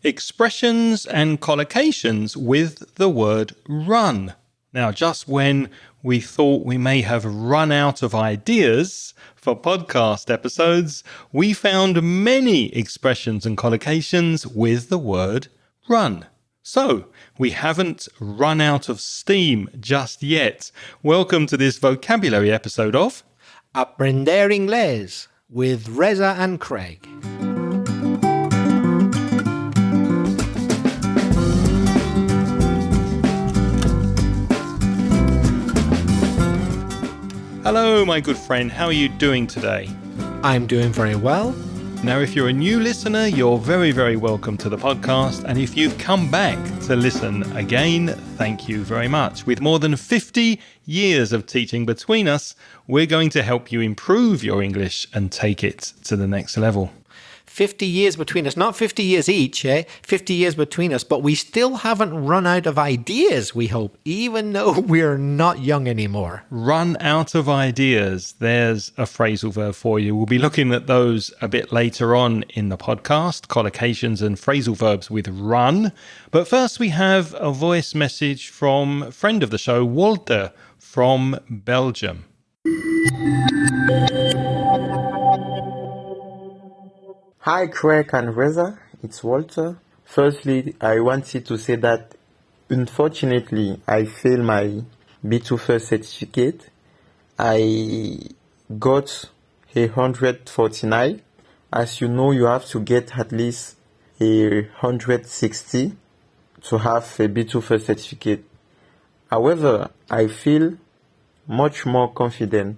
expressions and collocations with the word run. Now, just when we thought we may have run out of ideas for podcast episodes, we found many expressions and collocations with the word run. So, we haven't run out of steam just yet. Welcome to this vocabulary episode of Aprender Inglés with Reza and Craig. Hello, my good friend. How are you doing today? I'm doing very well. Now, if you're a new listener, you're very, very welcome to the podcast. And if you've come back to listen again, thank you very much. With more than 50 years of teaching between us, we're going to help you improve your English and take it to the next level. 50 years between us, not 50 years each, 50 years between us, but we still haven't run out of ideas, we hope, even though we're not young anymore. Run out of ideas. There's a phrasal verb for you. We'll be looking at those a bit later on in the podcast, collocations and phrasal verbs with run. But first we have a voice message from a friend of the show, Walter from Belgium. Hi Craig and Reza, it's Walter. Firstly, I wanted to say that unfortunately I failed my B2 first certificate. I got 149. As you know, you have to get at least 160 to have a B2 first certificate. However, I feel much more confident,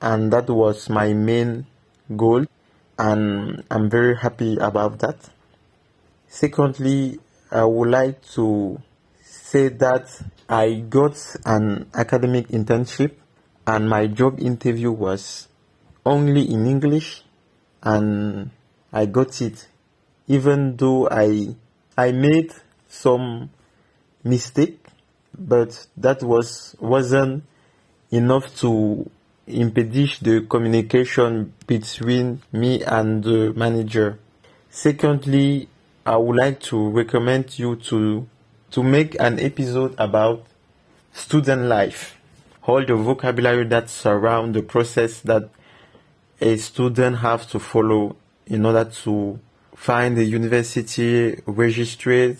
and that was my main goal. And I'm very happy about that. Secondly, I would like to say that I got an academic internship and my job interview was only in English, and I got it even though I made some mistake, but that wasn't enough to impede the communication between me and the manager. Secondly, I would like to recommend you to make an episode about student life, all the vocabulary that surround the process that a student have to follow in order to find the university, register,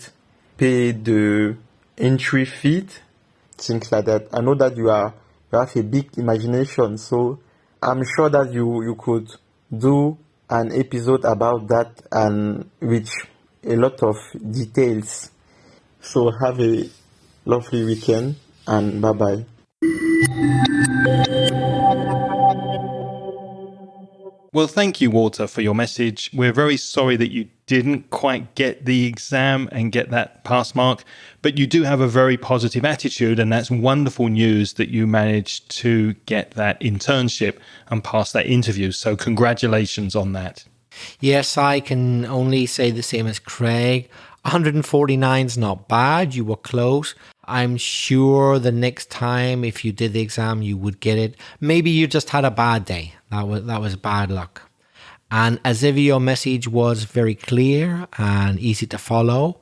pay the entry fee, things like that. I know that you have a big imagination, so I'm sure that you could do an episode about that and with a lot of details. So have a lovely weekend and bye-bye. Well, thank you, Walter, for your message. We're very sorry that you didn't quite get the exam and get that pass mark, but you do have a very positive attitude, and that's wonderful news that you managed to get that internship and pass that interview. So congratulations on that. Yes, I can only say the same as Craig. 149 is not bad. You were close. I'm sure the next time, if you did the exam, you would get it. Maybe you just had a bad day. That was bad luck. And as if your message was very clear and easy to follow,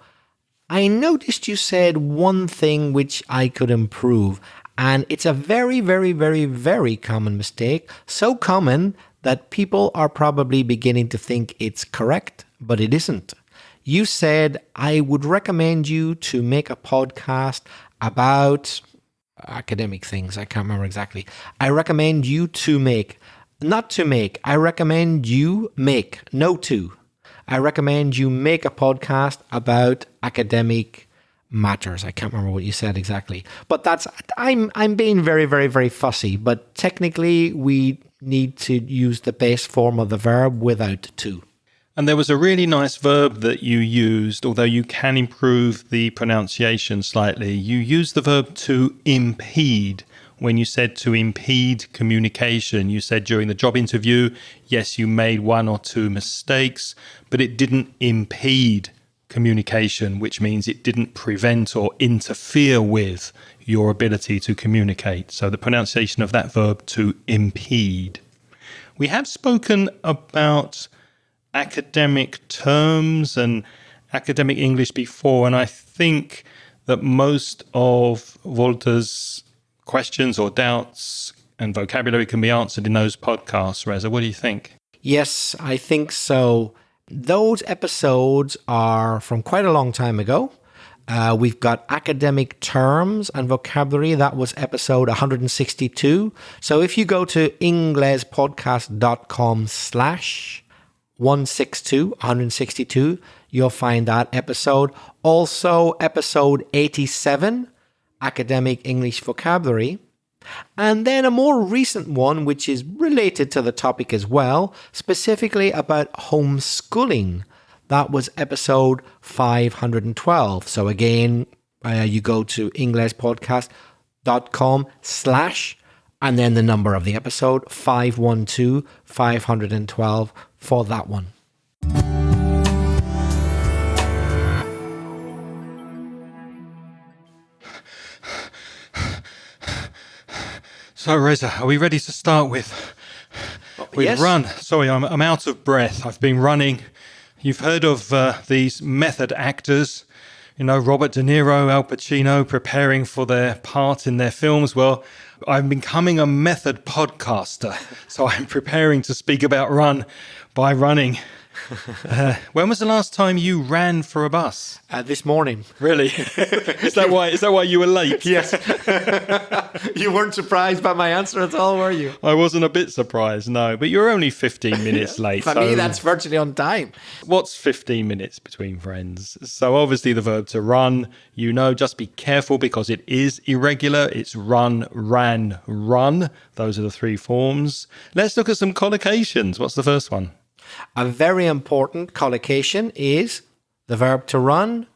I noticed you said one thing which I could improve. And it's a very, very, very, very common mistake. So common that people are probably beginning to think it's correct, but it isn't. You said, I would recommend you to make a podcast about academic things. I can't remember exactly. I recommend you to make, not to make. I recommend you make, no to. I recommend you make a podcast about academic matters. I can't remember what you said exactly. But I'm being very, very, very fussy. But technically, we need to use the base form of the verb without to. And there was a really nice verb that you used, although you can improve the pronunciation slightly. You used the verb to impede. When you said to impede communication, you said during the job interview, yes, you made one or two mistakes, but it didn't impede communication, which means it didn't prevent or interfere with your ability to communicate. So the pronunciation of that verb, to impede. We have spoken about academic terms and academic English before, and I think that most of Walter's questions or doubts and vocabulary can be answered in those podcasts. Reza, what do you think? Yes, I think so. Those episodes are from quite a long time ago. We've got academic terms and vocabulary. That was episode 162. So if you go to inglespodcast.com/162, you'll find that episode. Also, episode 87, academic English vocabulary. And then a more recent one, which is related to the topic as well, specifically about homeschooling. That was episode 512. So again, you go to inglespodcast.com/ and then the number of the episode, 512 for that one. So, Reza, are we ready to start with Yes. run? Sorry, I'm out of breath. I've been running. You've heard of these method actors, Robert De Niro, Al Pacino, preparing for their part in their films. Well, I'm becoming a method podcaster, so I'm preparing to speak about run by running. When was the last time you ran for a bus? This morning. Really? Is that why you were late? Yes. You weren't surprised by my answer at all, were you? I wasn't a bit surprised, no. But you're only 15 minutes late. For me, that's virtually on time. What's 15 minutes between friends? So obviously the verb to run, just be careful because it is irregular. It's run, ran, run. Those are the three forms. Let's look at some collocations. What's the first one? A very important collocation is the verb to run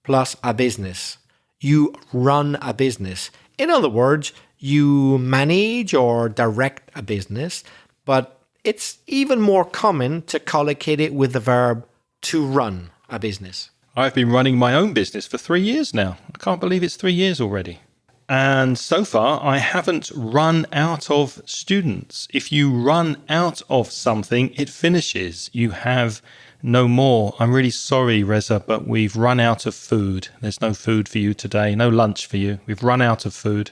plus a business. You run a business. In other words, you manage or direct a business, but it's even more common to collocate it with the verb to run a business. I've been running my own business for 3 years now. I can't believe it's 3 years already. And so far, I haven't run out of students. If you run out of something, it finishes. You have no more. I'm really sorry, Reza, but we've run out of food. There's no food for you today, no lunch for you. We've run out of food.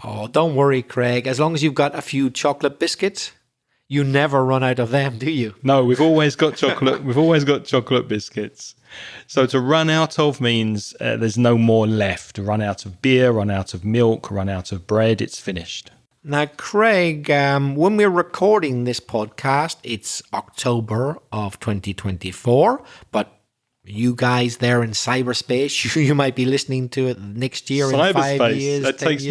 Oh, don't worry, Craig. As long as you've got a few chocolate biscuits, you never run out of them, do you? No, we've always got chocolate. We've always got chocolate biscuits. So to run out of means there's no more left. Run out of beer, run out of milk, run out of bread. It's finished. Now, Craig, when we're recording this podcast, it's October of 2024, but you guys there in cyberspace, you might be listening to it next year in 5 years. That takes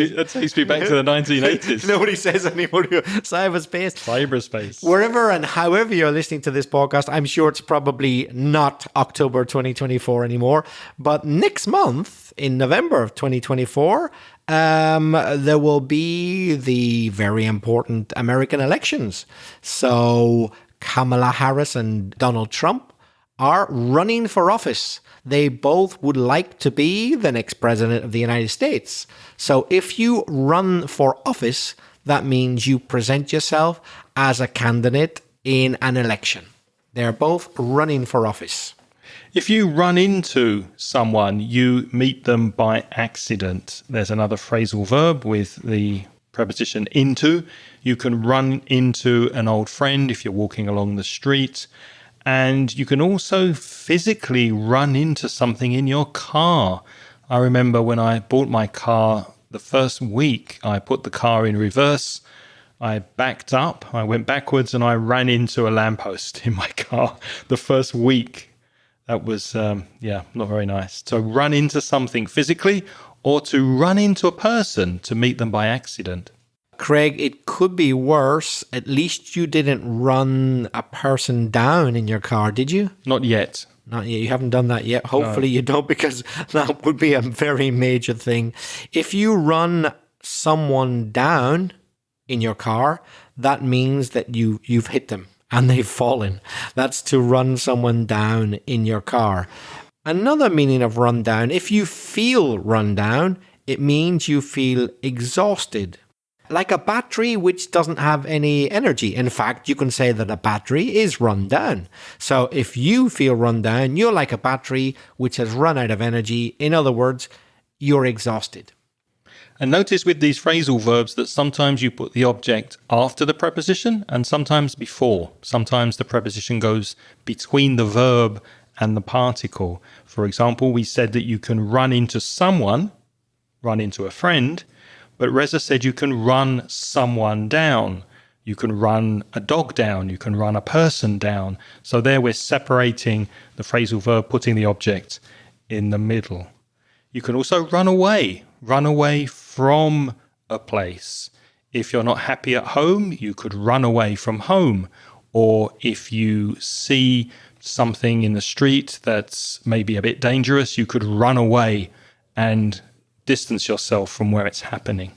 me back to the 1980s. Nobody says anymore. Cyberspace. Cyberspace. Wherever and however you're listening to this podcast, I'm sure it's probably not October 2024 anymore. But next month, in November of 2024, there will be the very important American elections. So Kamala Harris and Donald Trump are running for office. They both would like to be the next president of the United States. So if you run for office, that means you present yourself as a candidate in an election. They're both running for office. If you run into someone, you meet them by accident. There's another phrasal verb with the preposition into. You can run into an old friend if you're walking along the street. And you can also physically run into something in your car. I remember when I bought my car, the first week, I put the car in reverse. I backed up, I went backwards, and I ran into a lamppost in my car the first week. That was, not very nice. To run into something physically or to run into a person to meet them by accident. Craig, it could be worse. At least you didn't run a person down in your car, did you? Not yet. Not yet. You haven't done that yet. Hopefully you don't, because that would be a very major thing. If you run someone down in your car, that means that you've hit them and they've fallen. That's to run someone down in your car. Another meaning of run down, if you feel run down, it means you feel exhausted. Like a battery which doesn't have any energy. In fact, you can say that a battery is run down. So if you feel run down, you're like a battery which has run out of energy. In other words, you're exhausted. And notice with these phrasal verbs that sometimes you put the object after the preposition and sometimes before. Sometimes the preposition goes between the verb and the particle. For example, we said that you can run into someone, run into a friend, but Reza said you can run someone down. You can run a dog down. You can run a person down. So there we're separating the phrasal verb, putting the object in the middle. You can also run away from a place. If you're not happy at home, you could run away from home. Or if you see something in the street that's maybe a bit dangerous, you could run away and distance yourself from where it's happening.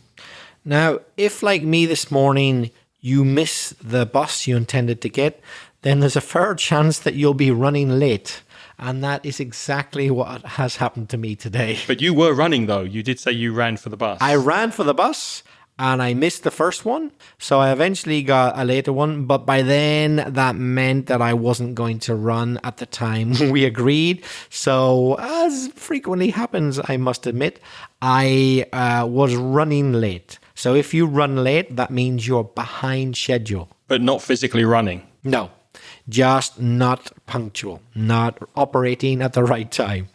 Now, if like me this morning, you miss the bus you intended to get, then there's a fair chance that you'll be running late. And that is exactly what has happened to me today. But you were running, though. You did say you ran for the bus. I ran for the bus and I missed the first one. So I eventually got a later one. But by then, that meant that I wasn't going to run at the time we agreed. So as frequently happens, I must admit, I was running late. So if you run late, that means you're behind schedule. But not physically running. No, just not punctual, not operating at the right time.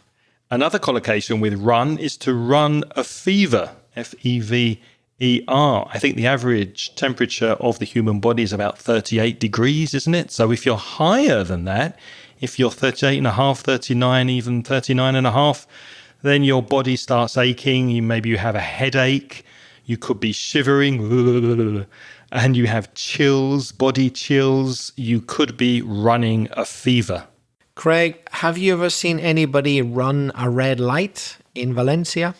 Another collocation with run is to run a fever, F-E-V-E-R. I think the average temperature of the human body is about 38 degrees, isn't it? So if you're higher than that, if you're 38 and a half, 39, even 39 and a half, then your body starts aching. Maybe you have a headache. You could be shivering and you have chills, body chills. You could be running a fever. Craig, have you ever seen anybody run a red light in Valencia?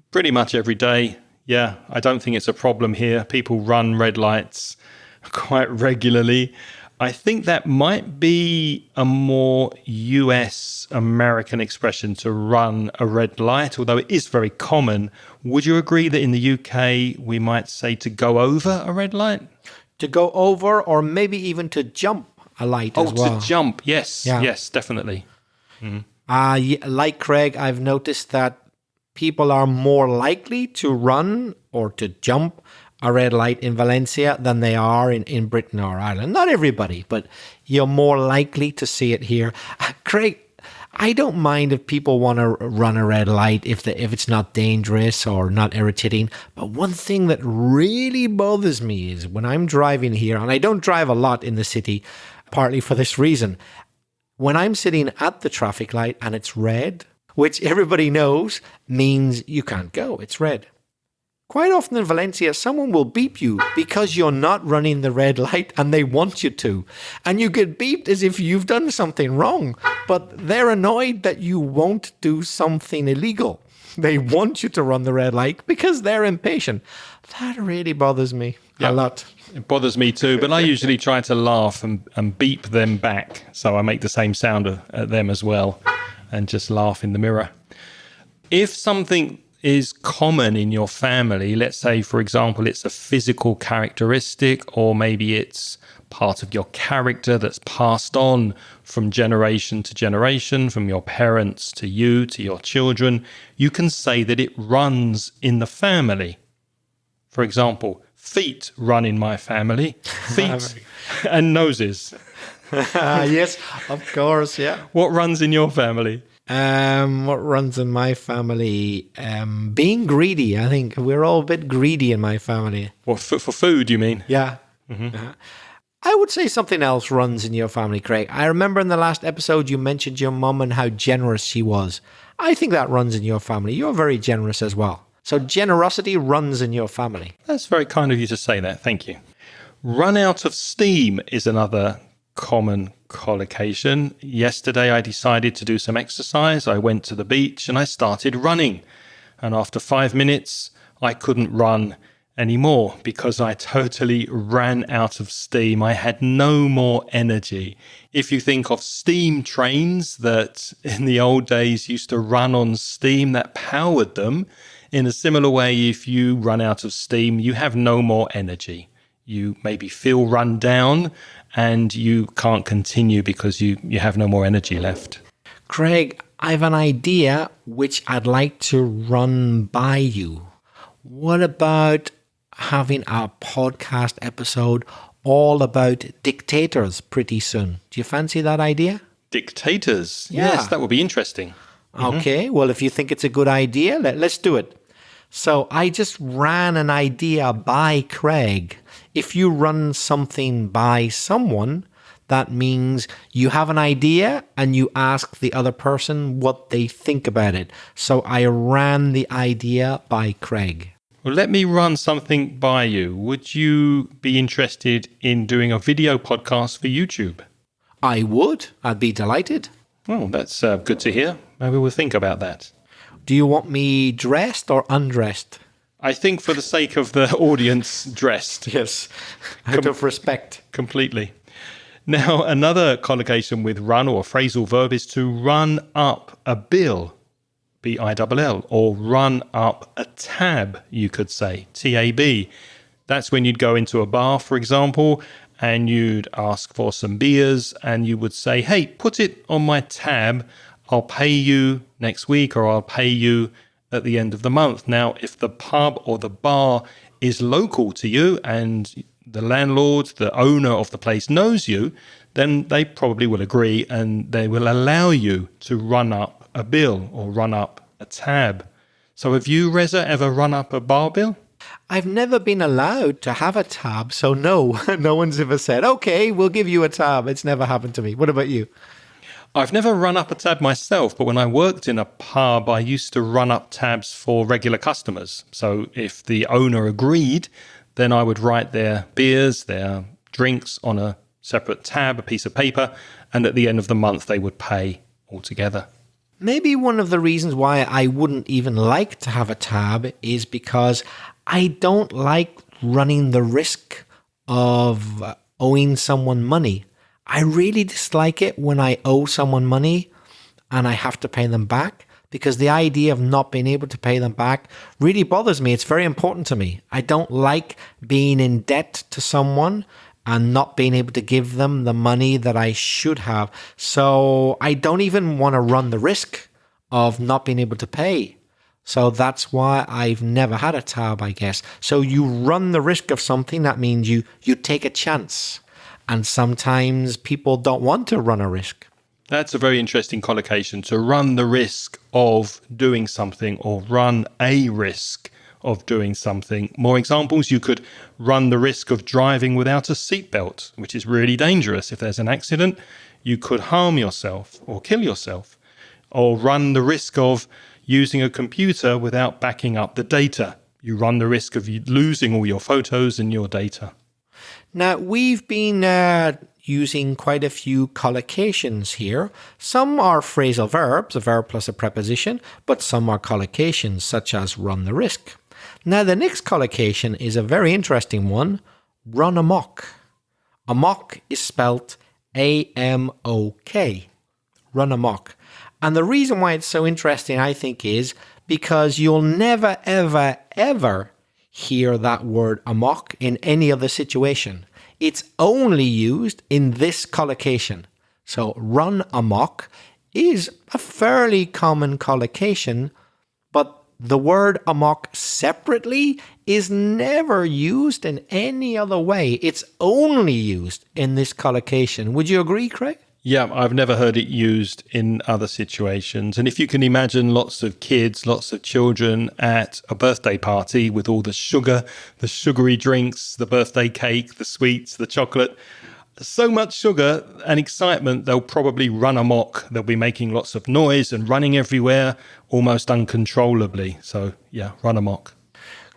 Pretty much every day. Yeah, I don't think it's a problem here. People run red lights quite regularly. I think that might be a more US American expression, to run a red light, although it is very common. Would you agree that in the UK we might say to go over a red light? To go over, or maybe even to jump a light as well. Oh, to jump. Yes, Yeah. yes, definitely. Like Craig, I've noticed that people are more likely to run or to jump a red light in Valencia than they are in Britain or Ireland. Not everybody, but you're more likely to see it here. Craig, I don't mind if people want to run a red light if it's not dangerous or not irritating. But one thing that really bothers me is when I'm driving here, and I don't drive a lot in the city, partly for this reason. When I'm sitting at the traffic light and it's red, which everybody knows means you can't go, it's red. Quite often in Valencia, someone will beep you because you're not running the red light and they want you to. And you get beeped as if you've done something wrong. But they're annoyed that you won't do something illegal. They want you to run the red light because they're impatient. That really bothers me a lot. It bothers me too, but I usually try to laugh and beep them back. So I make the same sound at them as well and just laugh in the mirror. If something is common in your family, let's say, for example, it's a physical characteristic, or maybe it's part of your character that's passed on from generation to generation, from your parents to you, to your children, you can say that it runs in the family. For example, feet run in my family. Feet and noses. Yes, of course, yeah. What runs in your family? What runs in my family? Being greedy. I think we're all a bit greedy in my family. Well, for food, you mean? Yeah. I would say something else runs in your family, Craig. I remember in the last episode you mentioned your mum and how generous she was. I think that runs in your family. You're very generous as well. So generosity runs in your family. That's very kind of you to say that. Thank you. Run out of steam is another common collocation. Yesterday I decided to do some exercise. I went to the beach and I started running. And after 5 minutes, I couldn't run anymore because I totally ran out of steam. I had no more energy. If you think of steam trains that in the old days used to run on steam that powered them, In a similar way, if you run out of steam, you have no more energy. You maybe feel run down and you can't continue because you have no more energy left. Craig, I have an idea which I'd like to run by you. What about having a podcast episode all about dictators pretty soon? Do you fancy that idea? Dictators? Yeah. Yes, that would be interesting. Okay, well, if you think it's a good idea, let's do it. So I just ran an idea by Craig. If you run something by someone, that means you have an idea and you ask the other person what they think about it. So I ran the idea by Craig. Well, let me run something by you. Would you be interested in doing a video podcast for YouTube? I would. I'd be delighted. Well, that's good to hear. Maybe we'll think about that. Do you want me dressed or undressed? I think for the sake of the audience, dressed. Yes, out of respect. Completely. Now, another collocation with run or phrasal verb is to run up a bill, B-I-L-L, or run up a tab, you could say, T-A-B. That's when you'd go into a bar, for example, and you'd ask for some beers and you would say, hey, put it on my tab. I'll pay you next week or I'll pay you at the end of the month. Now, if the pub or the bar is local to you and the landlord, the owner of the place knows you, then they probably will agree and they will allow you to run up a bill or run up a tab. So have you, Reza, ever run up a bar bill? I've never been allowed to have a tab, so no, no one's ever said, okay, we'll give you a tab. It's never happened to me. What about you? I've never run up a tab myself, but when I worked in a pub, I used to run up tabs for regular customers. So if the owner agreed, then I would write their beers, their drinks on a separate tab, a piece of paper, and at the end of the month, they would pay altogether. Maybe one of the reasons why I wouldn't even like to have a tab is because I don't like running the risk of owing someone money. I really dislike it when I owe someone money and I have to pay them back, because the idea of not being able to pay them back really bothers me. It's very important to me. I don't like being in debt to someone and not being able to give them the money that I should have. So I don't even want to run the risk of not being able to pay. So that's why I've never had a tab, I guess. So you run the risk of something. That means you take a chance. And sometimes people don't want to run a risk. That's a very interesting collocation, to run the risk of doing something or run a risk of doing something. More examples, you could run the risk of driving without a seatbelt, which is really dangerous. If there's an accident, you could harm yourself or kill yourself. Or run the risk of using a computer without backing up the data. You run the risk of losing all your photos and your data. Now, we've been using quite a few collocations here. Some are phrasal verbs, a verb plus a preposition, but some are collocations, such as run the risk. Now, the next collocation is a very interesting one, run amok. Amok is spelt A-M-O-K, run amok. And the reason why it's so interesting, I think, is because you'll never, ever, ever hear that word amok in any other situation. It's only used in this collocation. So run amok is a fairly common collocation, but the word amok separately is never used in any other way. It's only used in this collocation. Would you agree, Craig? Yeah, I've never heard it used in other situations. And if you can imagine lots of kids, lots of children at a birthday party with all the sugar, the sugary drinks, the birthday cake, the sweets, the chocolate, so much sugar and excitement, they'll probably run amok. They'll be making lots of noise and running everywhere almost uncontrollably. So yeah, run amok.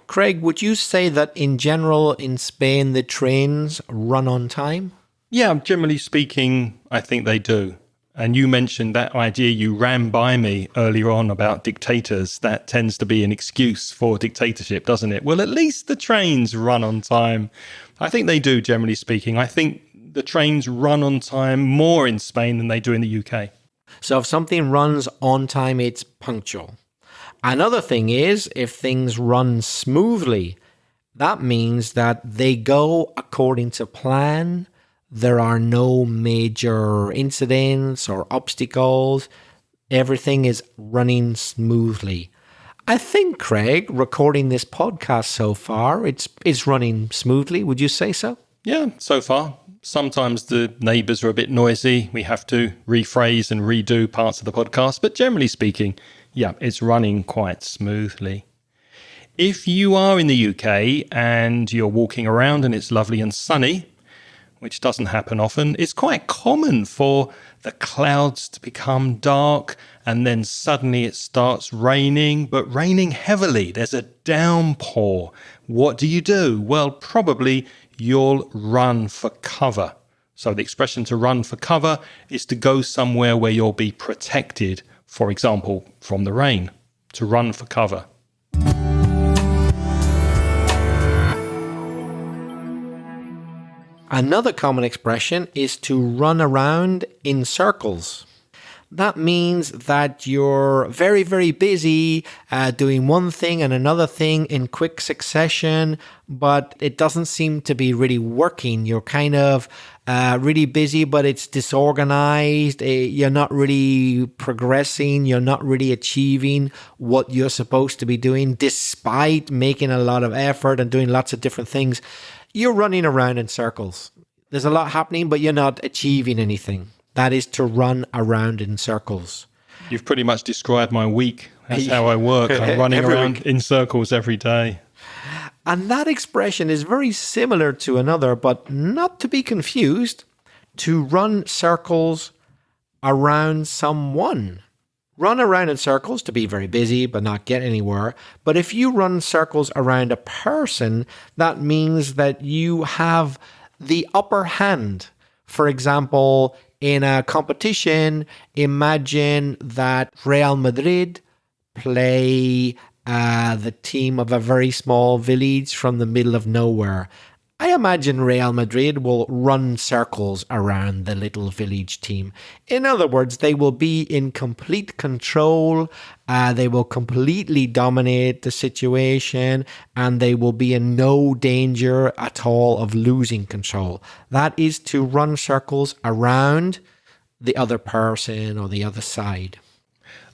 Craig, would you say that in general in Spain, the trains run on time? Yeah, generally speaking, I think they do. And you mentioned that idea you ran by me earlier on about dictators. That tends to be an excuse for dictatorship, doesn't it? Well, at least the trains run on time. I think they do, generally speaking. I think the trains run on time more in Spain than they do in the UK. So if something runs on time, it's punctual. Another thing is, if things run smoothly, that means that they go according to plan. There are no major incidents or obstacles. Everything is running smoothly. I think, Craig, recording this podcast so far, it's running smoothly. Would you say so? Yeah, so far. Sometimes the neighbours are a bit noisy. We have to rephrase and redo parts of the podcast. But generally speaking, yeah, it's running quite smoothly. If you are in the UK and you're walking around and it's lovely and sunny, which doesn't happen often, it's quite common for the clouds to become dark and then suddenly it starts raining, but raining heavily. There's a downpour. What do? Well, probably you'll run for cover. So the expression to run for cover is to go somewhere where you'll be protected, for example, from the rain, to run for cover. Another common expression is to run around in circles. That means that you're very, very busy doing one thing and another thing in quick succession, but it doesn't seem to be really working. You're kind of really busy, but it's disorganized. You're not really progressing. You're not really achieving what you're supposed to be doing, despite making a lot of effort and doing lots of different things. You're running around in circles. There's a lot happening, but you're not achieving anything. That is to run around in circles. You've pretty much described my week. That's how I work. I'm running around in circles every day. And that expression is very similar to another, but not to be confused, to run circles around someone. Run around in circles to be very busy but not get anywhere. But if you run circles around a person, that means that you have the upper hand. For example, in a competition, imagine that Real Madrid play the team of a very small village from the middle of nowhere. I imagine Real Madrid will run circles around the little village team. In other words, they will be in complete control. They will completely dominate the situation and they will be in no danger at all of losing control. That is to run circles around the other person or the other side.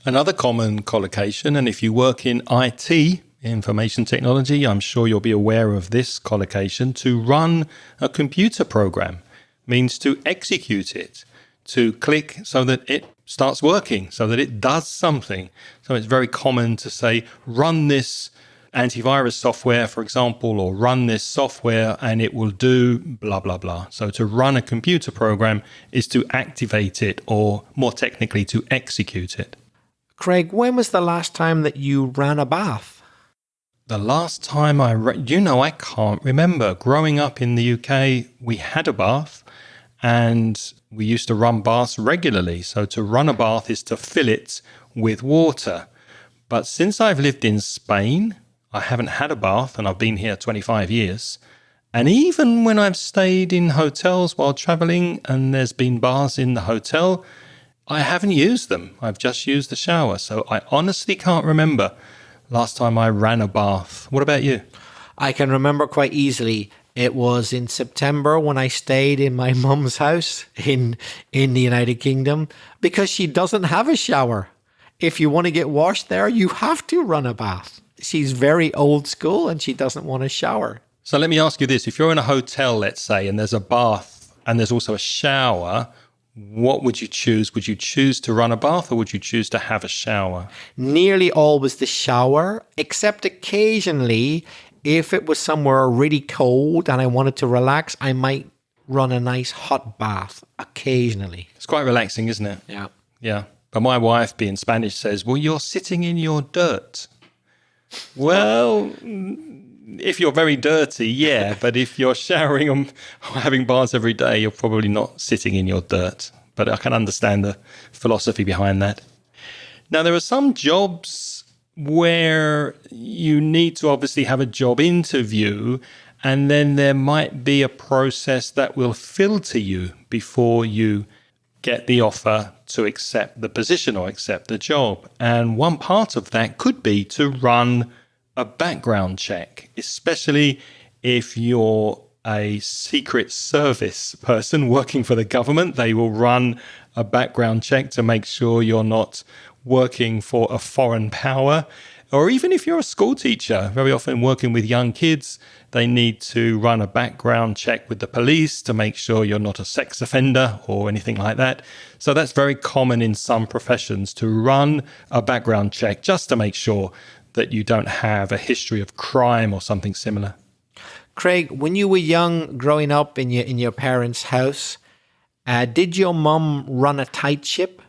Another common collocation, and if you work in IT, information technology, I'm sure you'll be aware of this collocation. To run a computer program means to execute it, to click so that it starts working, so that it does something. So it's very common to say, run this antivirus software, for example, or run this software and it will do blah, blah, blah. So to run a computer program is to activate it, or more technically, to execute it. Craig, when was the last time that you ran a bath? The last time I can't remember. Growing up in the UK, we had a bath and we used to run baths regularly. So to run a bath is to fill it with water. But since I've lived in Spain, I haven't had a bath and I've been here 25 years. And even when I've stayed in hotels while traveling and there's been baths in the hotel, I haven't used them. I've just used the shower. So I honestly can't remember last time I ran a bath. What about you? I can remember quite easily. It was in September when I stayed in my mum's house in the United Kingdom, because she doesn't have a shower. If you want to get washed there, you have to run a bath. She's very old school and she doesn't want a shower. So let me ask you this. If you're in a hotel, let's say, and there's a bath and there's also a shower, what would you choose? Would you choose to run a bath or would you choose to have a shower? Nearly always the shower, except occasionally, if it was somewhere really cold and I wanted to relax, I might run a nice hot bath occasionally. It's quite relaxing, isn't it? Yeah. Yeah. But my wife, being Spanish, says, well, you're sitting in your dirt. Well, if you're very dirty, yeah. But if you're showering or having baths every day, you're probably not sitting in your dirt. But I can understand the philosophy behind that. Now, there are some jobs where you need to obviously have a job interview, and then there might be a process that will filter you before you get the offer to accept the position or accept the job. And one part of that could be to run a background check, especially if you're a secret service person working for the government. They will run a background check to make sure you're not working for a foreign power. Or even if you're a school teacher, very often working with young kids, they need to run a background check with the police to make sure you're not a sex offender or anything like that. So that's very common in some professions, to run a background check just to make sure that you don't have a history of crime or something similar. Craig, when you were young, growing up in your parents' house, did your mum run a tight ship?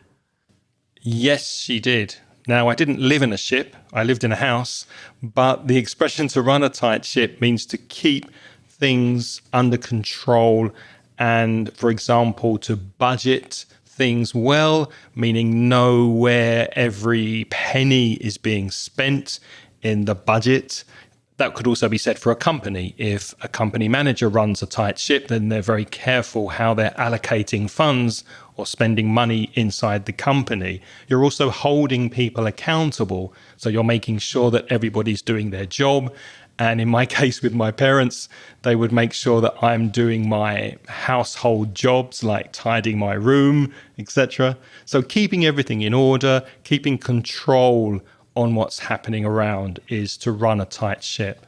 Yes, she did. Now, I didn't live in a ship. I lived in a house. But the expression to run a tight ship means to keep things under control and, for example, to budget things well, meaning know where every penny is being spent in the budget. That could also be said for a company. If a company manager runs a tight ship, then they're very careful how they're allocating funds or spending money inside the company. You're also holding people accountable. So you're making sure that everybody's doing their job. And in my case with my parents, they would make sure that I'm doing my household jobs like tidying my room, etc. So keeping everything in order, keeping control on what's happening around is to run a tight ship.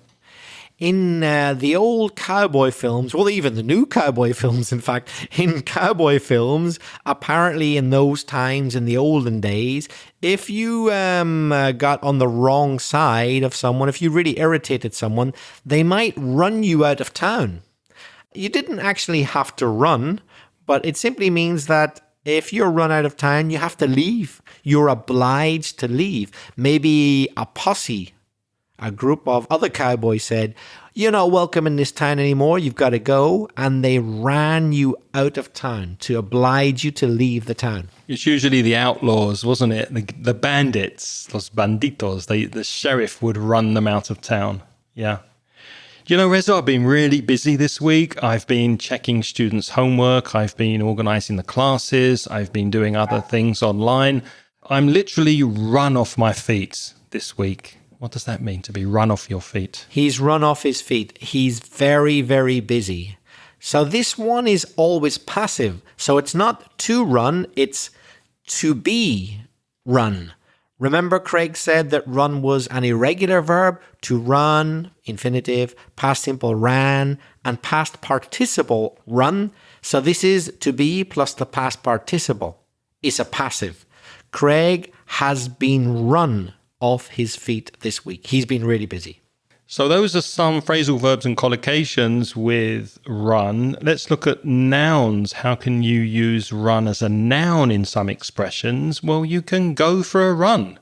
In the old cowboy films, well, even the new cowboy films, in fact, in cowboy films, apparently in those times, in the olden days, if you got on the wrong side of someone, if you really irritated someone, they might run you out of town. You didn't actually have to run, but it simply means that if you're run out of town, you have to leave. You're obliged to leave. Maybe a posse, a group of other cowboys said, "You're not welcome in this town anymore. You've got to go." And they ran you out of town to oblige you to leave the town. It's usually the outlaws, wasn't it? The bandits, los banditos. The sheriff would run them out of town. Yeah. You know, Reza, I've been really busy this week. I've been checking students' homework. I've been organizing the classes. I've been doing other things online. I'm literally run off my feet this week. What does that mean, to be run off your feet? He's run off his feet. He's very, very busy. So this one is always passive. So it's not to run, it's to be run. Remember, Craig said that run was an irregular verb. To run, infinitive, past simple ran, and past participle run. So this is to be plus the past participle. It's a passive. Craig has been run off his feet this week. He's been really busy. So those are some phrasal verbs and collocations with run. Let's look at nouns. How can you use run as a noun in some expressions? Well, you can go for a run.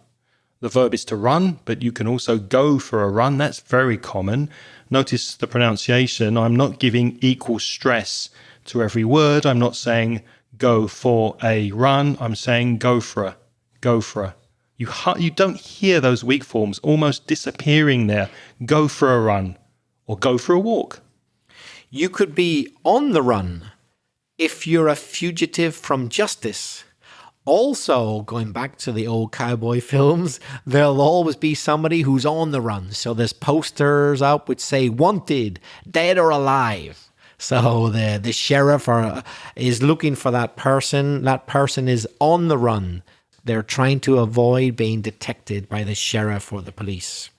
The verb is to run, but you can also go for a run. That's very common. Notice the pronunciation. I'm not giving equal stress to every word. I'm not saying go for a run. I'm saying go for a. Go for a. You don't hear those weak forms almost disappearing there. Go for a run or go for a walk. You could be on the run if you're a fugitive from justice. Also, going back to the old cowboy films, there'll always be somebody who's on the run. So there's posters out which say wanted, dead or alive. So the sheriff is looking for that person. That person is on the run. They're trying to avoid being detected by the sheriff or the police.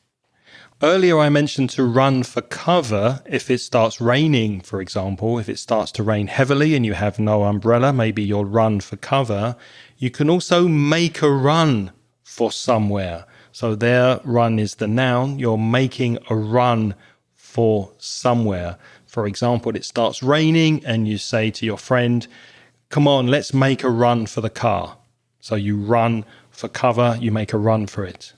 Earlier, I mentioned to run for cover if it starts raining, for example. If it starts to rain heavily and you have no umbrella, maybe you'll run for cover. You can also make a run for somewhere. So there, run is the noun. You're making a run for somewhere. For example, it starts raining and you say to your friend, "Come on, let's make a run for the car." So you run for cover, you make a run for it.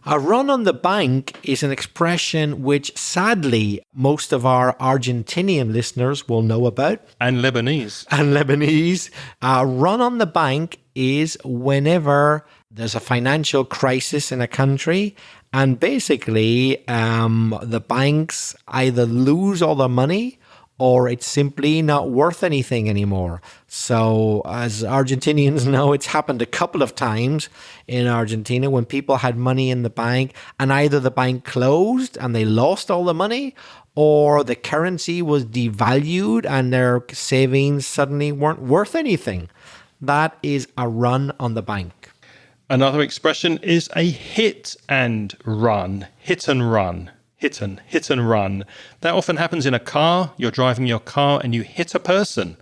A run on the bank is an expression which, sadly, most of our Argentinian listeners will know about. And Lebanese. A run on the bank is whenever there's a financial crisis in a country and basically the banks either lose all their money or it's simply not worth anything anymore. So as Argentinians know, it's happened a couple of times in Argentina when people had money in the bank and either the bank closed and they lost all the money, or the currency was devalued and their savings suddenly weren't worth anything. That is a run on the bank. Another expression is a hit and run. Hit and run. Hit and run. That often happens in a car. You're driving your car and you hit a person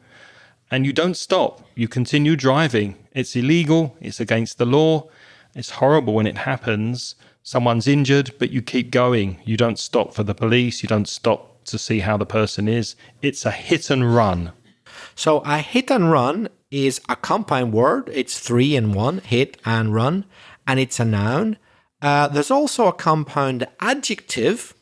and you don't stop. You continue driving. It's illegal. It's against the law. It's horrible when it happens. Someone's injured, but you keep going. You don't stop for the police. You don't stop to see how the person is. It's a hit and run. So a hit and run is a compound word. It's 3 in 1, hit and run, and it's a noun. There's also a compound adjective,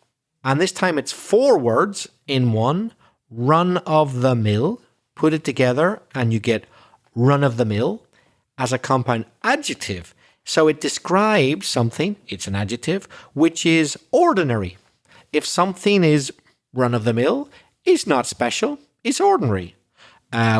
and this time it's 4 words in one, run of the mill. Put it together and you get run of the mill as a compound adjective. So it describes something, it's an adjective, which is ordinary. If something is run of the mill, it's not special, it's ordinary.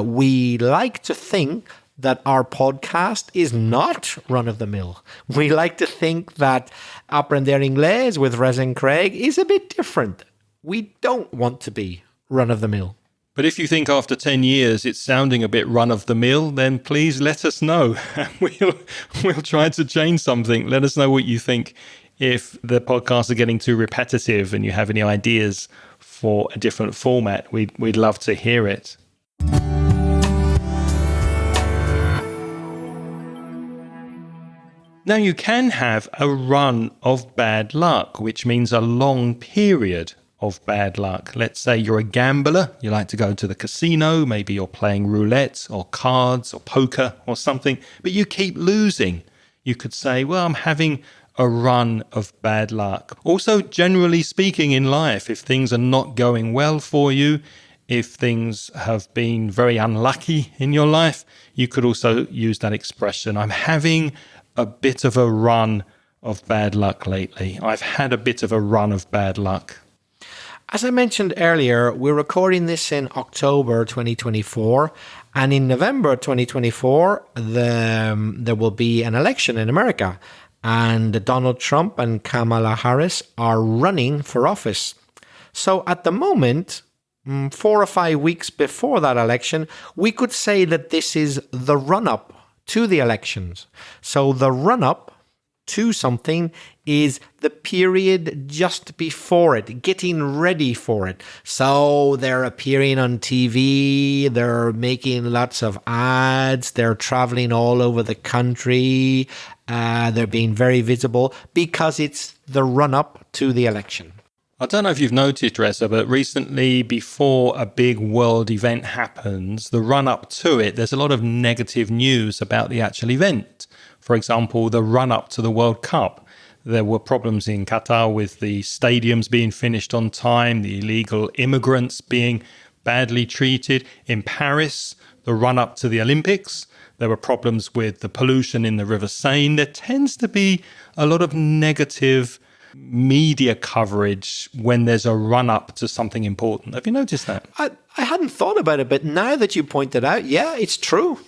We like to think that our podcast is not run-of-the-mill. We like to think that Aprender Inglés with Rez and Craig is a bit different. We don't want to be run-of-the-mill. But if you think after 10 years it's sounding a bit run-of-the-mill, then please let us know. We'll try to change something. Let us know what you think if the podcasts are getting too repetitive and you have any ideas for a different format. We'd love to hear it. Now, you can have a run of bad luck, which means a long period of bad luck. Let's say you're a gambler, you like to go to the casino, maybe you're playing roulette or cards or poker or something, but you keep losing. You could say, well, I'm having a run of bad luck. Also, generally speaking in life, if things are not going well for you, if things have been very unlucky in your life, you could also use that expression. I'm having a bit of a run of bad luck lately. I've had a bit of a run of bad luck. As I mentioned earlier, we're recording this in October 2024, and in November 2024, there will be an election in America, and Donald Trump and Kamala Harris are running for office. So at the moment, 4 or 5 weeks before that election, we could say that this is the run-up to the elections. So the run-up to something is the period just before it, getting ready for it. So they're appearing on TV, they're making lots of ads, they're traveling all over the country, they're being very visible because it's the run-up to the election. I don't know if you've noticed, Reza, but recently, before a big world event happens, the run-up to it, there's a lot of negative news about the actual event. For example, the run-up to the World Cup. There were problems in Qatar with the stadiums being finished on time, the illegal immigrants being badly treated. In Paris, the run-up to the Olympics, there were problems with the pollution in the River Seine. There tends to be a lot of negative media coverage when there's a run-up to something important. Have you noticed that? I hadn't thought about it, but now that you pointed out, yeah, it's true.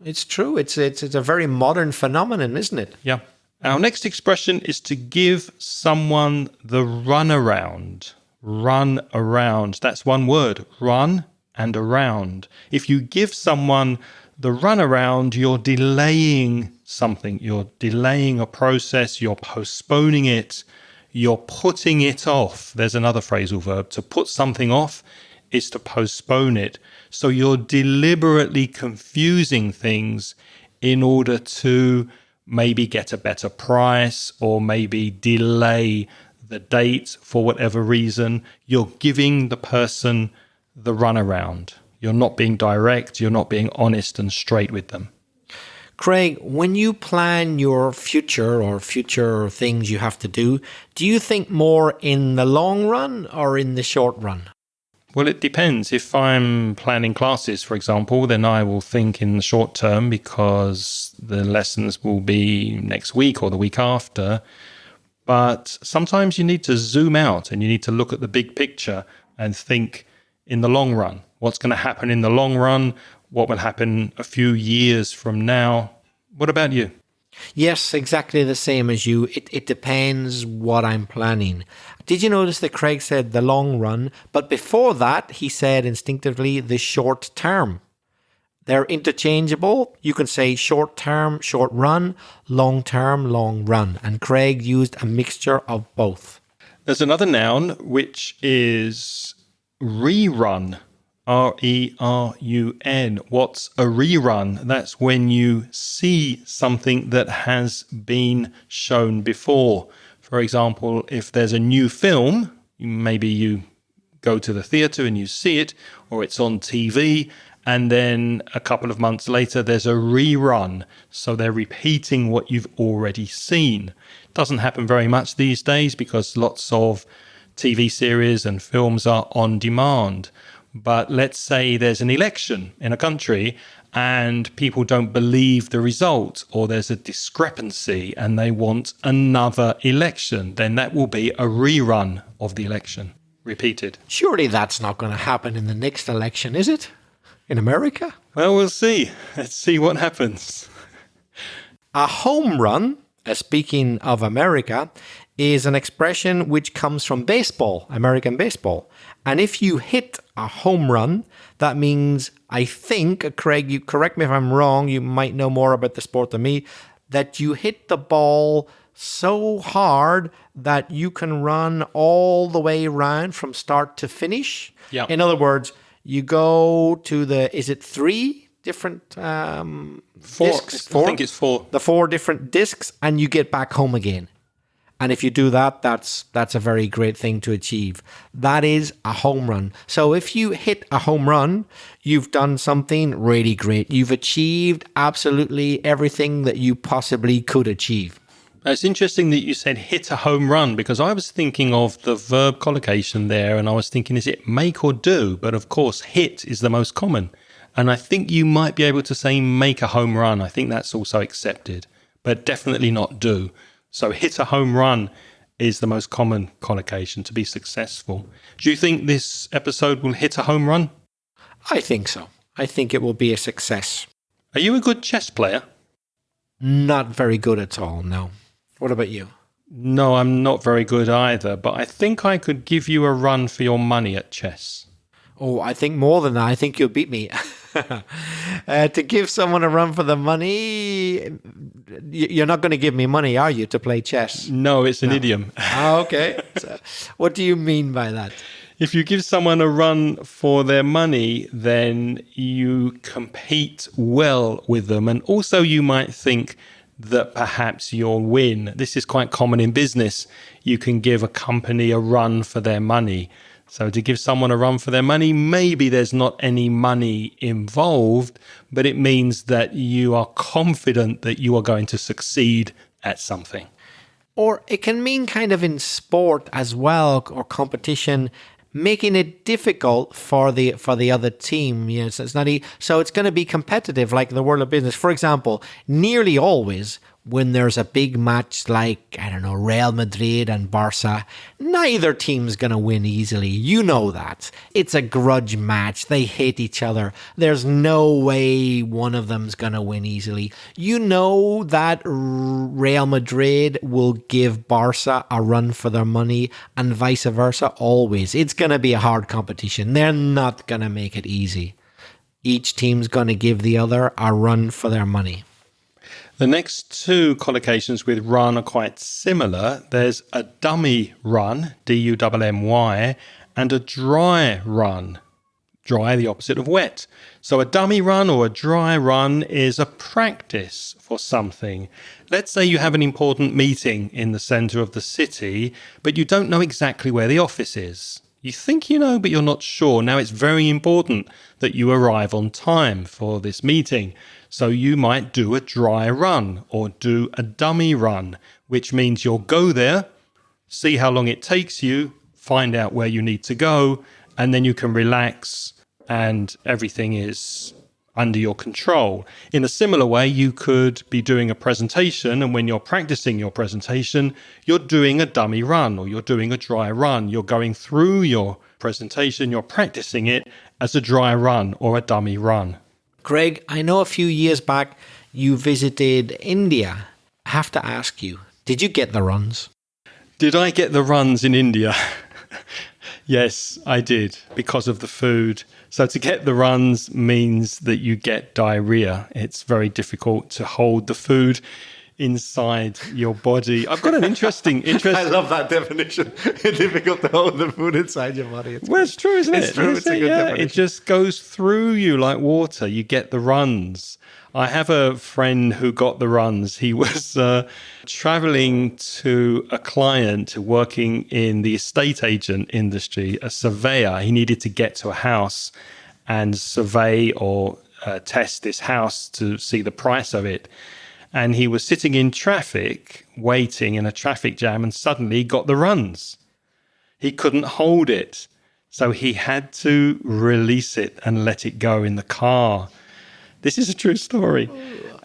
It's true. It's a very modern phenomenon, isn't it? Yeah. Our next expression is to give someone the runaround. Run around. That's one word. Run and around. If you give someone the runaround, you're delaying something. You're delaying a process. You're postponing it. You're putting it off. There's another phrasal verb. To put something off is to postpone it. So you're deliberately confusing things in order to maybe get a better price or maybe delay the date for whatever reason. You're giving the person the runaround. You're not being direct. You're not being honest and straight with them. Craig, when you plan your future or future things you have to do you think more in the long run or in the short run? Well, it depends. If I'm planning classes, for example, then I will think in the short term because the lessons will be next week or the week after. But sometimes you need to zoom out and you need to look at the big picture and think in the long run? What's going to happen in the long run? What will happen a few years from now? What about you? Yes, exactly the same as you. It depends what I'm planning. Did you notice that Craig said the long run, but before that, he said instinctively the short term? They're interchangeable. You can say short term, short run, long term, long run. And Craig used a mixture of both. There's another noun which is rerun. RERUN. What's a rerun? That's when you see something that has been shown before. For example, if there's a new film, maybe you go to the theatre and you see it, or it's on TV, and then a couple of months later there's a rerun. So they're repeating what you've already seen. Doesn't happen very much these days because lots of TV series and films are on demand. But let's say there's an election in a country and people don't believe the result, or there's a discrepancy and they want another election, then that will be a rerun of the election, repeated. Surely that's not going to happen in the next election, is it? In America? Well, we'll see. Let's see what happens. A home run, speaking of America, is an expression which comes from baseball, American baseball. And if you hit a home run, that means, I think, Craig, you correct me if I'm wrong, you might know more about the sport than me, that you hit the ball so hard that you can run all the way around from start to finish. Yeah. In other words, you go to is it 3 different discs? 4? I think it's 4. The 4 different discs, and you get back home again. And if you do that, that's a very great thing to achieve. That is a home run. So if you hit a home run, you've done something really great. You've achieved absolutely everything that you possibly could achieve. It's interesting that you said hit a home run, because I was thinking of the verb collocation there, and I was thinking, is it make or do? But of course, hit is the most common. And I think you might be able to say make a home run. I think that's also accepted, but definitely not do. So hit a home run is the most common collocation to be successful. Do you think this episode will hit a home run? I think so. I think it will be a success. Are you a good chess player? Not very good at all, no. What about you? No, I'm not very good either, but I think I could give you a run for your money at chess. Oh, I think more than that. I think you'll beat me. To give someone a run for the money, you're not going to give me money, are you, to play chess? No, it's an idiom. Oh, okay. So, what do you mean by that? If you give someone a run for their money, then you compete well with them. And also you might think that perhaps you'll win. This is quite common in business. You can give a company a run for their money. So to give someone a run for their money, maybe there's not any money involved, but it means that you are confident that you are going to succeed at something. Or it can mean kind of in sport as well, or competition, making it difficult for the other team. You know, so it's going to be competitive, like in the world of business. For example, nearly always when there's a big match like, I don't know, Real Madrid and Barca, neither team's going to win easily. You know that. It's a grudge match. They hate each other. There's no way one of them's going to win easily. You know that Real Madrid will give Barca a run for their money and vice versa always. It's going to be a hard competition. They're not going to make it easy. Each team's going to give the other a run for their money. The next 2 collocations with run are quite similar. There's a dummy run, D-U-M-M-Y, and a dry run. Dry, the opposite of wet. So a dummy run or a dry run is a practice for something. Let's say you have an important meeting in the center of the city, but you don't know exactly where the office is. You think you know, but you're not sure. Now, it's very important that you arrive on time for this meeting. So you might do a dry run or do a dummy run, which means you'll go there, see how long it takes you, find out where you need to go, and then you can relax and everything is under your control. In a similar way, you could be doing a presentation, and when you're practicing your presentation, you're doing a dummy run or you're doing a dry run. You're going through your presentation, you're practicing it as a dry run or a dummy run. Craig, I know a few years back you visited India. I have to ask you, did you get the runs? Did I get the runs in India? Yes, I did, because of the food. So to get the runs means that you get diarrhea. It's very difficult to hold the food inside your body. I've got an interesting... I love that definition. It's difficult to hold the food inside your body. It's true, isn't it? It's true. It's a good definition. It just goes through you like water. You get the runs. I have a friend who got the runs. He was traveling to a client working in the estate agent industry, a surveyor. He needed to get to a house and survey or test this house to see the price of it. And he was sitting in traffic, waiting in a traffic jam, and suddenly he got the runs. He couldn't hold it. So he had to release it and let it go in the car. This is a true story.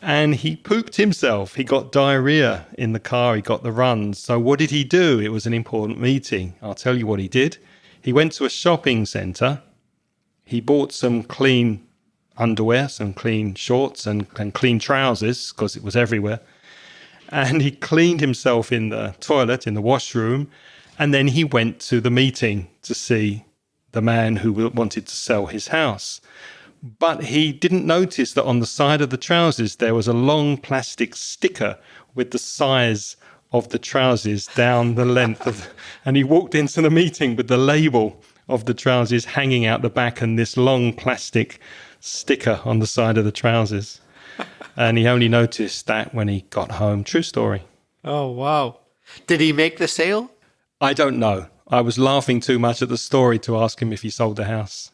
And he pooped himself. He got diarrhea in the car. He got the runs. So what did he do? It was an important meeting. I'll tell you what he did. He went to a shopping centre. He bought some clean underwear, some clean shorts and clean trousers, because it was everywhere. And he cleaned himself in the toilet, in the washroom. And then he went to the meeting to see the man who wanted to sell his house. But he didn't notice that on the side of the trousers, there was a long plastic sticker with the size of the trousers down the length of, and he walked into the meeting with the label of the trousers hanging out the back and this long plastic sticker on the side of the trousers. And he only noticed that when he got home. True story. Oh, wow. Did he make the sale? I don't know. I was laughing too much at the story to ask him if he sold the house.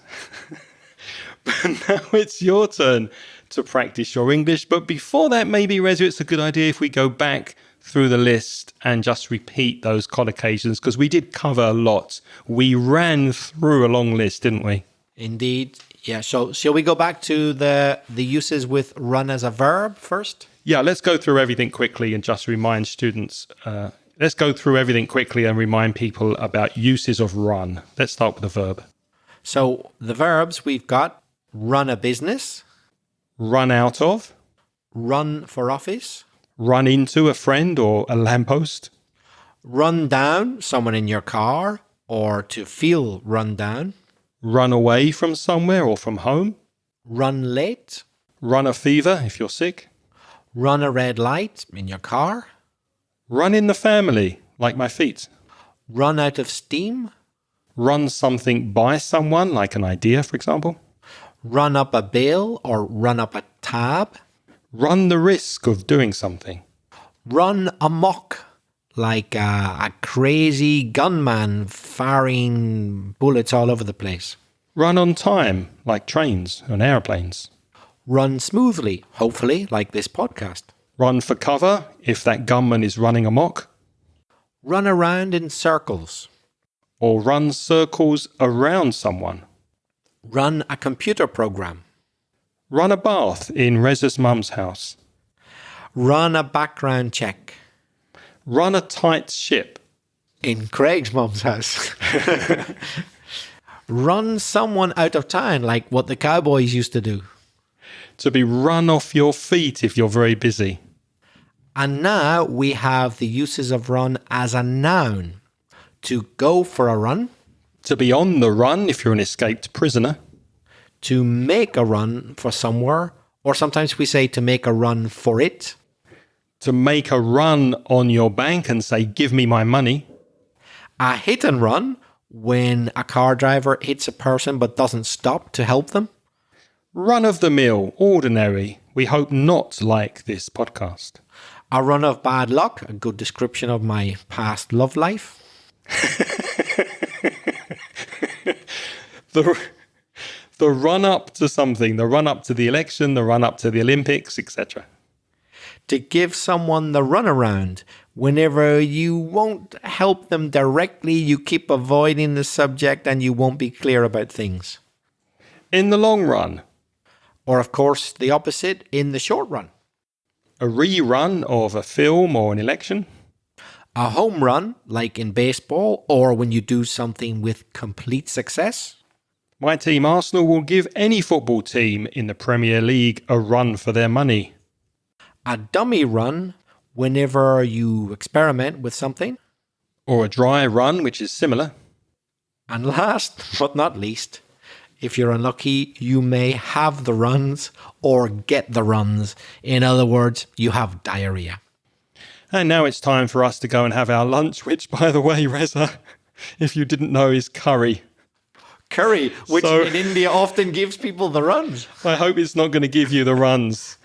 But now it's your turn to practice your English. But before that, maybe, Rezu, it's a good idea if we go back through the list and just repeat those collocations, because we did cover a lot. We ran through a long list, didn't we? Indeed. Yeah. So shall we go back to the uses with run as a verb first? Yeah, let's go through everything quickly and just remind students. Let's go through everything quickly and remind people about uses of run. Let's start with the verb. So the verbs we've got: run a business, Run out of, run for office, run into a friend or a lamppost, run down someone in your car or to feel run down, run away from somewhere or from home, run late, run a fever if you're sick, run a red light in your car, run in the family, like my feet, run out of steam, run something by someone, like an idea, for example, run up a bill or run up a tab, run the risk of doing something, run amok, like a crazy gunman firing bullets all over the place. run on time, like trains and airplanes, Run smoothly, hopefully, like this podcast. run for cover if that gunman is running amok, Run around in circles. or run circles around someone. Run a computer program. Run a bath in Reza's mum's house. Run a background check. Run a tight ship. In Craig's mum's house. Run someone out of town, like what the cowboys used to do. To be run off your feet if you're very busy. And now we have the uses of run as a noun. To go for a run. To be on the run if you're an escaped prisoner. To make a run for somewhere. Or sometimes we say to make a run for it. To make a run on your bank and say, give me my money. A hit and run, when a car driver hits a person but doesn't stop to help them. Run of the mill, ordinary. We hope not like this podcast. A run of bad luck, a good description of my past love life. The run up to something, the run up to the election, the run up to the Olympics, etc. To give someone the runaround. Whenever you won't help them directly, you keep avoiding the subject and you won't be clear about things. In the long run. Or, of course, the opposite in the short run. A rerun of a film or an election. A home run, like in baseball, or when you do something with complete success. My team Arsenal will give any football team in the Premier League a run for their money. A dummy run, whenever you experiment with something. Or a dry run, which is similar. And last but not least, if you're unlucky, you may have the runs or get the runs. In other words, you have diarrhea. And now it's time for us to go and have our lunch, which, by the way, Reza, if you didn't know, is curry. Curry, which So- in India often gives people the runs. I hope it's not going to give you the runs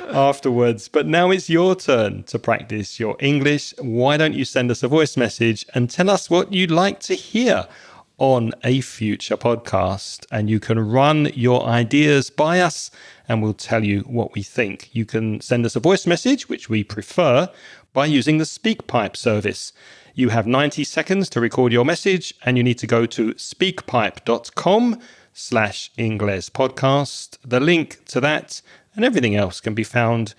afterwards. But now it's your turn to practice your English. Why don't you send us a voice message and tell us what you'd like to hear on a future podcast? And you can run your ideas by us and we'll tell you what we think. You can send us a voice message, which we prefer, by using the SpeakPipe service. You have 90 seconds to record your message and you need to go to speakpipe.com/Ingles podcast. The link to that and everything else can be found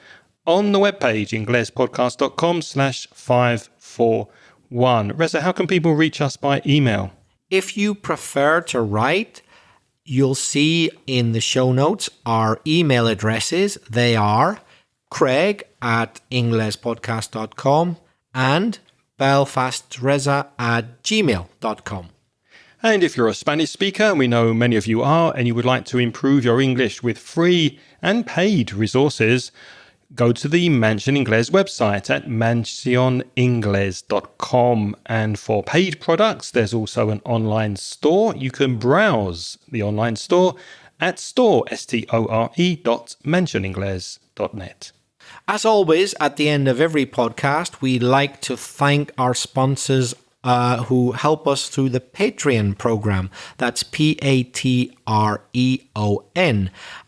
on the webpage, inglespodcast.com/541. Reza, how can people reach us by email? If you prefer to write, you'll see in the show notes our email addresses. They are craig@inglespodcast.com and belfastreza@gmail.com. And if you're a Spanish speaker, and we know many of you are, and you would like to improve your English with free and paid resources, go to the Mansion Ingles website at mansioningles.com. And for paid products, there's also an online store. You can browse the online store at store.mansioningles.net. As always, at the end of every podcast, we like to thank our sponsors who help us through the Patreon program. That's Patreon.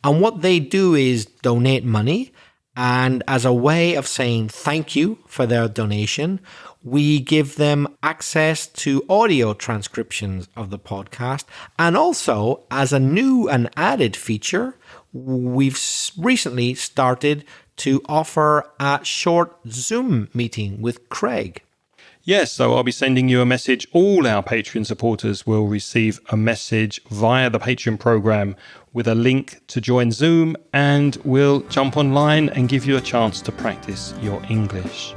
And what they do is donate money. And as a way of saying thank you for their donation, we give them access to audio transcriptions of the podcast. And also, as a new and added feature, we've recently started to offer a short Zoom meeting with Craig. Yes, so I'll be sending you a message. All our Patreon supporters will receive a message via the Patreon program with a link to join Zoom, and we'll jump online and give you a chance to practice your English.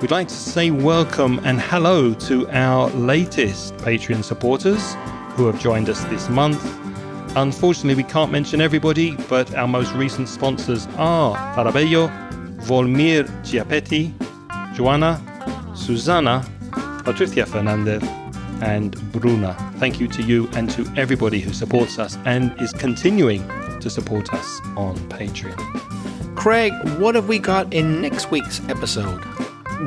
We'd like to say welcome and hello to our latest Patreon supporters who have joined us this month. Unfortunately, we can't mention everybody, but our most recent sponsors are Tarabello, Volmir Giapetti, Joanna, Susana, Patricia Fernandez, and Bruna. Thank you to you and to everybody who supports us and is continuing to support us on Patreon. Craig, what have we got in next week's episode?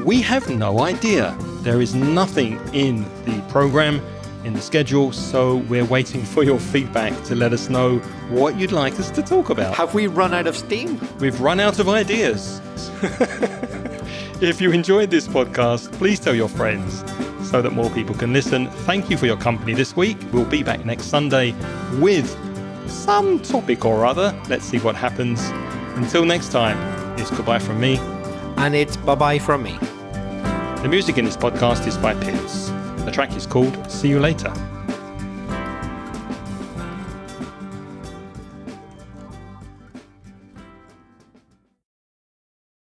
We have no idea. There is nothing in the program, in the schedule, so we're waiting for your feedback to let us know what you'd like us to talk about. Have we run out of steam? We've run out of ideas. If you enjoyed this podcast, please tell your friends so that more people can listen. Thank you for your company this week. We'll be back next Sunday with some topic or other. Let's see what happens. Until next time, it's goodbye from me. And it's bye-bye from me. The music in this podcast is by Pitts. The track is called See You Later.